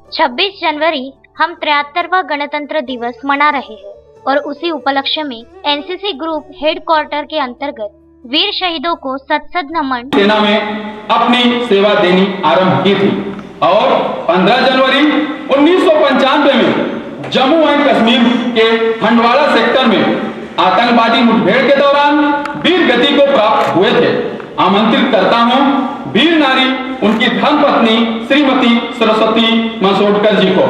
26 जनवरी हम 73वां गणतंत्र दिवस मना रहे हैं और उसी उपलक्ष्य में एनसीसी ग्रुप हेडक्वार्टर के अंतर्गत वीर शहीदों को सत नमन। सेना में अपनी सेवा देनी आरंभ की थी और 15 जनवरी 1995 में जम्मू एंड कश्मीर के हंडवाड़ा सेक्टर में आतंकवादी मुठभेड़ के दौरान वीर गति को प्राप्त हुए थे। आमंत्रित करता हूं वीर नारी उनकी धर्मपत्नी श्रीमती सरस्वती मंसोडकर जी को।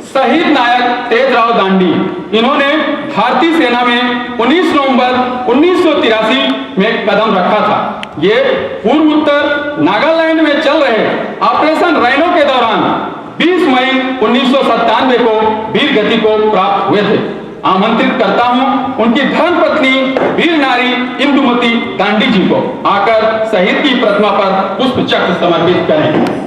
शहीद नायक तेजराव दांडी, इन्होंने भारतीय सेना में 19 नवंबर 1983 में कदम रखा था। ये पूर्व उत्तर नागालैंड में चल रहे ऑपरेशन राइनो के दौरान 20 मई 1997 को वीर गति को प्राप्त हुए थे। आमंत्रित करता हूं उनकी धर्मपत्नी वीर नारी इंदुमती दांडी जी को आकर शहीद की प्रतिमा पर पुष्प चक्र समर्पित करें।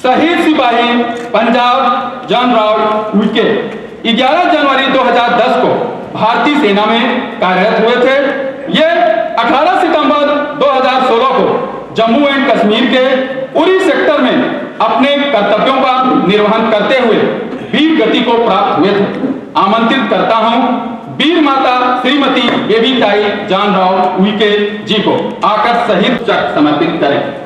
शहीद सिपाही पंजाब जनरल उइके 11 जनवरी 2010 को भारतीय सेना में कार्यरत हुए थे। ये 18 सितंबर 2016 को जम्मू एंड कश्मीर के उरी सेक्टर में अपने कर्तव्यों का निर्वहन करते हुए वीर गति को प्राप्त हुए थे। आमंत्रित करता हूं वीर माता श्रीमती बेबीताई जानराव उइके जी को आकर शहीद चक्र समर्पित करें।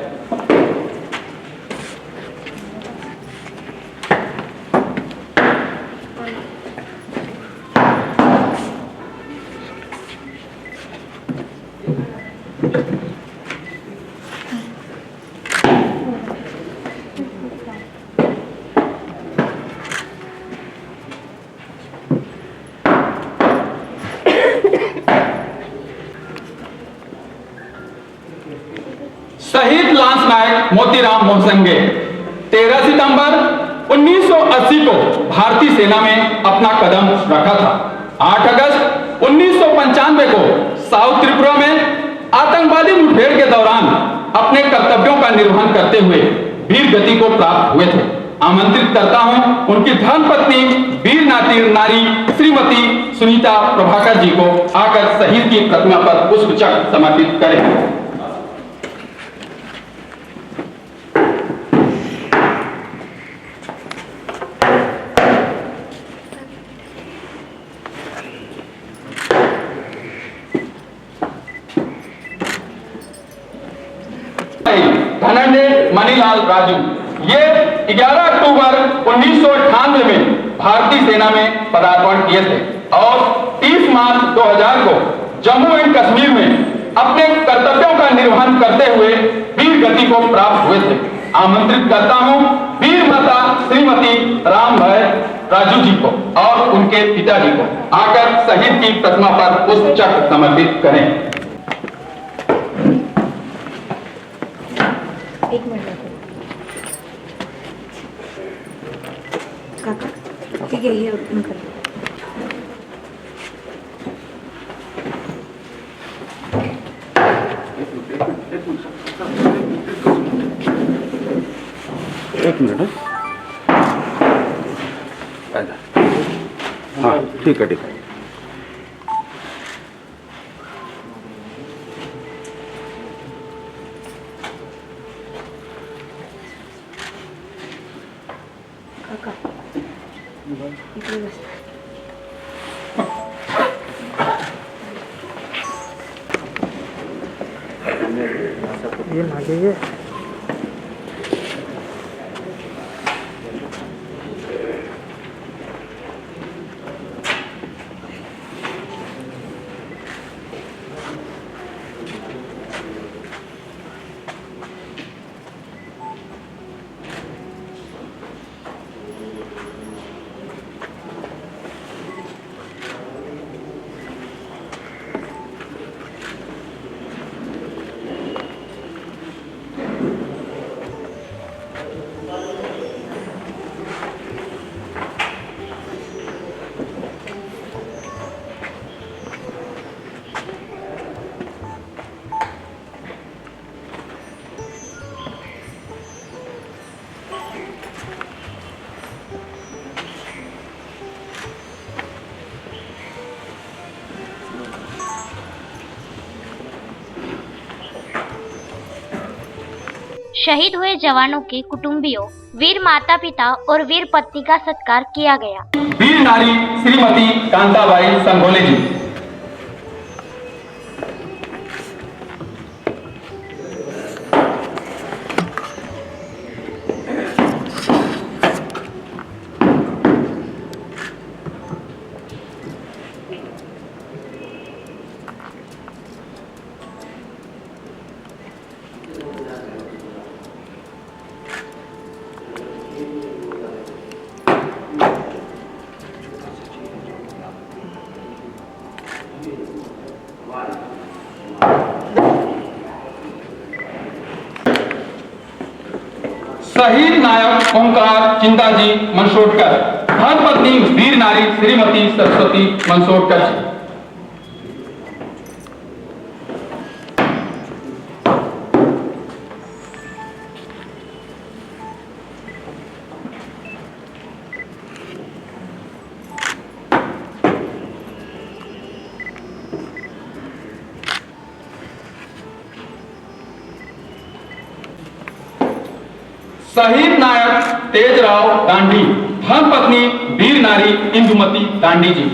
शहीद लांस नायक मोतीराम मोहसंगे 13 सितंबर 1980 को भारतीय सेना में अपना कदम रखा था। 8 अगस्त 1995 को साउथ त्रिपुरा में आतंकवादी मुठभेड़ के दौरान अपने कर्तव्यों का निर्वहन करते हुए वीर गति को प्राप्त हुए थे। आमंत्रित करता हूं उनकी धर्मपत्नी वीर नारी श्रीमती सुनीता प्रभाकर जी को आकर शहीद की प्रतिमा पर पुष्प चक्र समर्पित करें। धनंजय मणिलाल राजू, ये 11 अक्टूबर 1998 में भारतीय सेना में पदार्पण किए थे और 30 मार्च 2000 को जम्मू एंड कश्मीर में अपने कर्तव्यों का निर्वहन करते हुए वीर गति को प्राप्त हुए थे। आमंत्रित करता हूं वीर माता श्रीमती रामभाई राजू जी को और उनके पिताजी को आकर शहीद की प्रतिमा पर पुष्प चक्र समर्पित करें। एक मिनट काका, ठीक है, ये ओपन कर। एक मिनट। हाँ ठीक है ठीक है। काका इकडे बस। ये मागे ये शहीद हुए जवानों के कुटुंबियों, वीर माता पिता और वीर पत्नी का सत्कार किया गया। वीर नारी श्रीमती कांताबाई संघोले जी। शहीद नायक ओंकार चिंताजी मनसोटकर, धर्मपत्नी वीर नारी श्रीमती सरस्वती मनसोटकर जी। शहीद नायक तेजराव दांडी, धर्मपत्नी वीर नारी इंदुमती दांडी जी।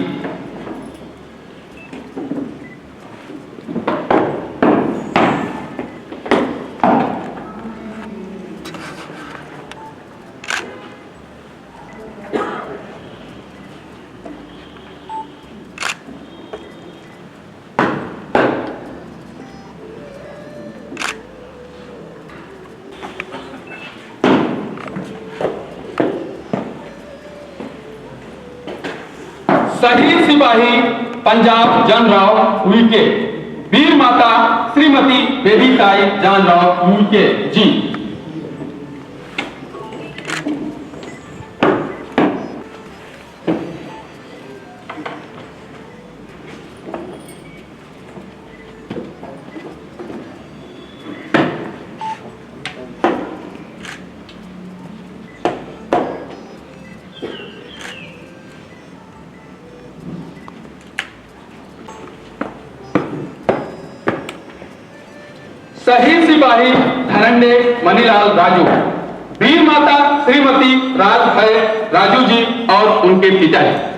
शहीद सिपाही पंजाब जानराव उइके, वीर माता श्रीमती बेबीताई जानराव उइके जी। शहीद सिपाही धरंडे मनीलाल राजू, वीर माता श्रीमती राजभय राजू जी और उनके पिताजी।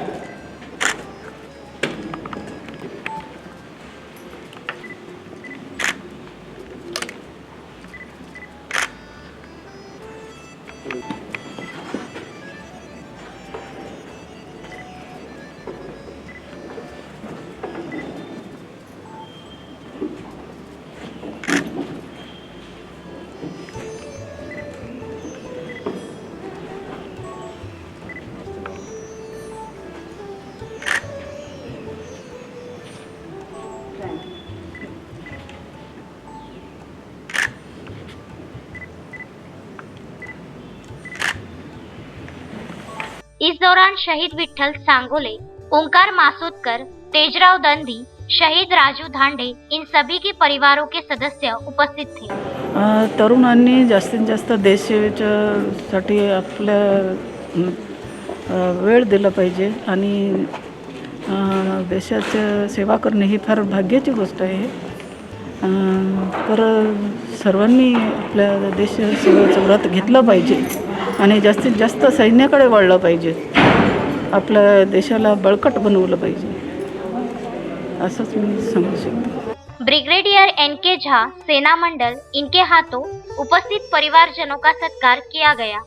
इस दौरान शहीद विठ्ठल सांगोले, ओंकार मासोदकर, तेजराव दंडी, शहीद राजू धांडे इन सभी के परिवारों के सदस्य उपस्थित थे। तरुणांनी जास्तीत जास्त देशासाठी आपल्या वेळ दिला पाहिजे आणि देशाची सेवा करणे ही फार भाग्याची गोष्ट आहे। तर सर्वांनी आपल्या देशसेवेचं व्रत घेतलं पाहिजे आणि जास्तीत जास्त सैन्याकडे वळलं पाहिजे, आपल्या देशाला बळकट बनवलं पाहिजे, असंच मी सांगू शकते। Brigadier NK. झा, सेना मंडल, इनके हाथों उपस्थित परिवारजनों का सत्कार किया गया।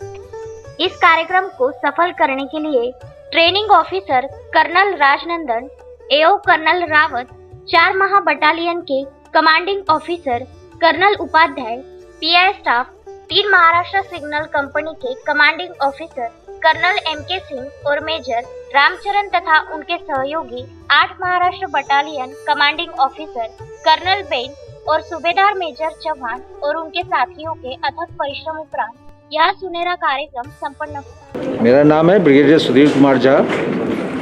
इस कार्यक्रम को सफल करने के लिए training officer colonel Rajnandan, AO colonel Rawat, 4 Maha battalion के commanding officer colonel Upadhyay, PI staff, 3 Maharashtra signal company के commanding officer colonel M K. Singh और मेजर रामचरण तथा उनके सहयोगी 8 Maharashtra battalion commanding officer colonel Ben और सूबेदार मेजर चौहान और उनके साथियों के अथक परिश्रम उपरांत यह सुनहरा कार्यक्रम संपन्न हुआ। मेरा नाम है ब्रिगेडियर सुधीर कुमार झा,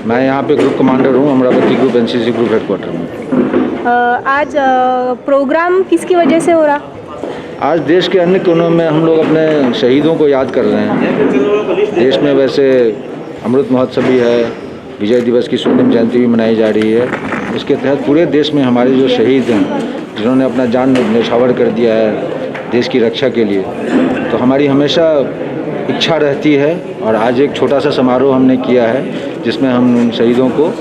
मैं यहाँ पे ग्रुप कमांडर हूँ, Amravati group NCC group headquarter में। आज प्रोग्राम किसकी वजह से हो रहा? आज देश के अन्य कोनों में हम लोग अपने शहीदों को याद कर रहे हैं। देश में वैसे अमृत महोत्सव भी है, विजय दिवस की स्वर्णिम जयंती भी मनाई जा रही है। इसके तहत पूरे देश में हमारे जो शहीद हैं, जिन्होंने अपना जान न्यौछावर कर दिया है, देश की रक्षा के लिए। तो हमारी हमेशा इच्छा रहती है और आज एक छोटा सा समारोह हमने किया है जिसमें हम उन शहीदों को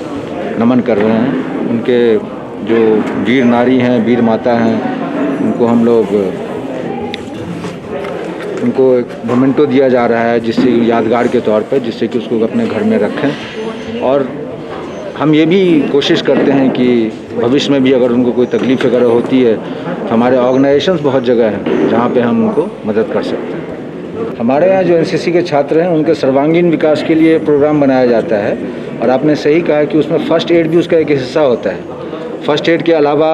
नमन कर रहे हैं। उनके जो वीर नारी हैं, वीर माता हैं, उनको हम लोग उनको एक मोमेंटो दिया जा रहा है जिससे यादगार के तौर पर, जिससे कि उसको अपने घर में रखें। और हम ये भी कोशिश करते हैं कि भविष्य में भी अगर उनको कोई तकलीफ़ वगैरह होती है तो हमारे ऑर्गेनाइजेशंस बहुत जगह हैं जहाँ पे हम उनको मदद कर सकते हैं। हमारे यहाँ जो एनसीसी के छात्र हैं उनके सर्वांगीण विकास के लिए प्रोग्राम बनाया जाता है और आपने सही कहा कि उसमें फ़र्स्ट एड भी उसका एक हिस्सा होता है। फ़र्स्ट एड के अलावा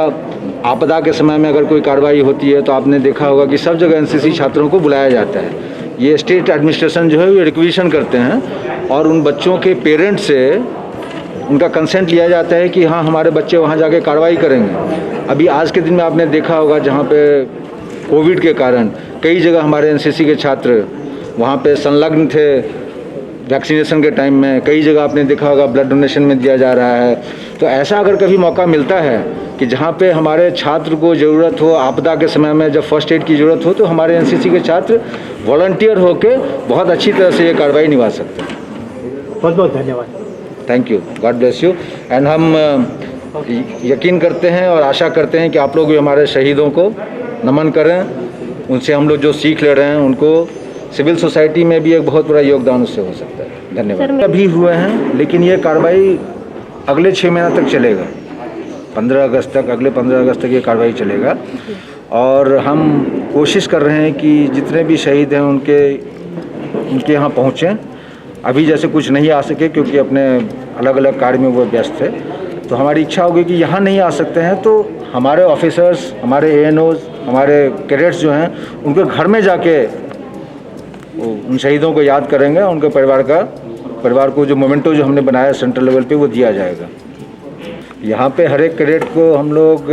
आपदा के समय में अगर कोई कार्रवाई होती है तो आपने देखा होगा कि सब जगह एनसीसी छात्रों को बुलाया जाता है। ये स्टेट एडमिनिस्ट्रेशन जो है ये रिक्वेशन करते हैं और उन बच्चों के पेरेंट्स से उनका कंसेंट लिया जाता है कि हाँ हमारे बच्चे वहाँ जाके कार्रवाई करेंगे। अभी आज के दिन में आपने देखा होगा जहाँ पे कोविड के कारण कई जगह हमारे एनसीसी के छात्र वहाँ पे संलग्न थे वैक्सीनेशन के टाइम में। कई जगह आपने देखा होगा ब्लड डोनेशन में दिया जा रहा है। तो ऐसा अगर कभी मौका मिलता है कि जहाँ पे हमारे छात्र को ज़रूरत हो, आपदा के समय में जब फर्स्ट एड की ज़रूरत हो, तो हमारे एनसीसी के छात्र वॉलंटियर होकर बहुत अच्छी तरह से ये कार्रवाई निभा सकते हैं। बहुत बहुत धन्यवाद। Thank you, God bless you. And हम यकीन करते हैं और आशा करते हैं कि आप लोग भी हमारे शहीदों को नमन करें, उनसे हम लोग जो सीख ले रहे हैं उनको सिविल सोसाइटी में भी एक बहुत बड़ा योगदान उससे हो सकता है। धन्यवाद। अभी हुए हैं लेकिन ये कार्रवाई अगले 6 महीना तक चलेगा, 15 अगस्त तक, अगले 15 अगस्त तक ये कार्रवाई चलेगा। और हम कोशिश कर रहे हैं कि जितने भी शहीद हैं उनके यहाँ पहुँचें। अभी जैसे कुछ नहीं आ सके क्योंकि अपने अलग अलग कार्य में वो व्यस्त थे, तो हमारी इच्छा होगी कि यहाँ नहीं आ सकते हैं तो हमारे ऑफिसर्स, हमारे ANOs, हमारे कैडेट्स जो हैं उनके घर में जाके उन शहीदों को याद करेंगे। उनके परिवार को जो मोमेंटो जो हमने बनाया सेंट्रल लेवल पे वो दिया जाएगा। यहाँ पे हर एक कैडेट को हम लोग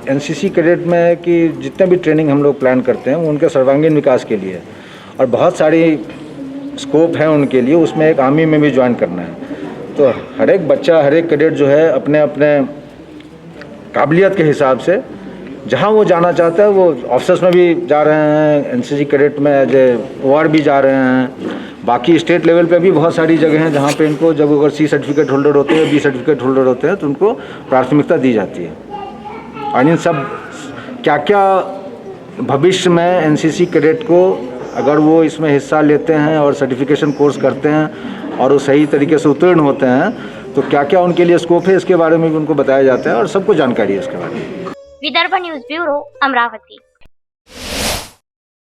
एनसीसी कैडेट में कि जितने भी ट्रेनिंग हम लोग प्लान करते हैं वो उनके सर्वांगीण विकास के लिए और बहुत सारी स्कोप है उनके लिए। उसमें एक आर्मी में भी ज्वाइन करना है। तो हर एक बच्चा, हर एक कैडेट जो है अपने अपने काबिलियत के हिसाब से जहाँ वो जाना चाहता है वो ऑफिसर्स में भी जा रहे हैं, एनसीसी कैडेट में एज ए OR भी जा रहे हैं। बाकी स्टेट लेवल पे भी बहुत सारी जगह हैं जहाँ पे इनको जब अगर C सर्टिफिकेट होल्डर होते हैं, B सर्टिफिकेट होल्डर होते हैं तो उनको प्राथमिकता दी जाती है। और इन सब क्या क्या भविष्य में एनसीसी कैडेट को अगर वो इसमें हिस्सा लेते हैं और सर्टिफिकेशन कोर्स करते हैं और वो सही तरीके से उत्तीर्ण होते हैं तो क्या क्या उनके लिए स्कोप है इसके बारे में भी उनको बताया जाता है और सबको जानकारी है इसके बारे में। Vidarbha news bureau, Amravati.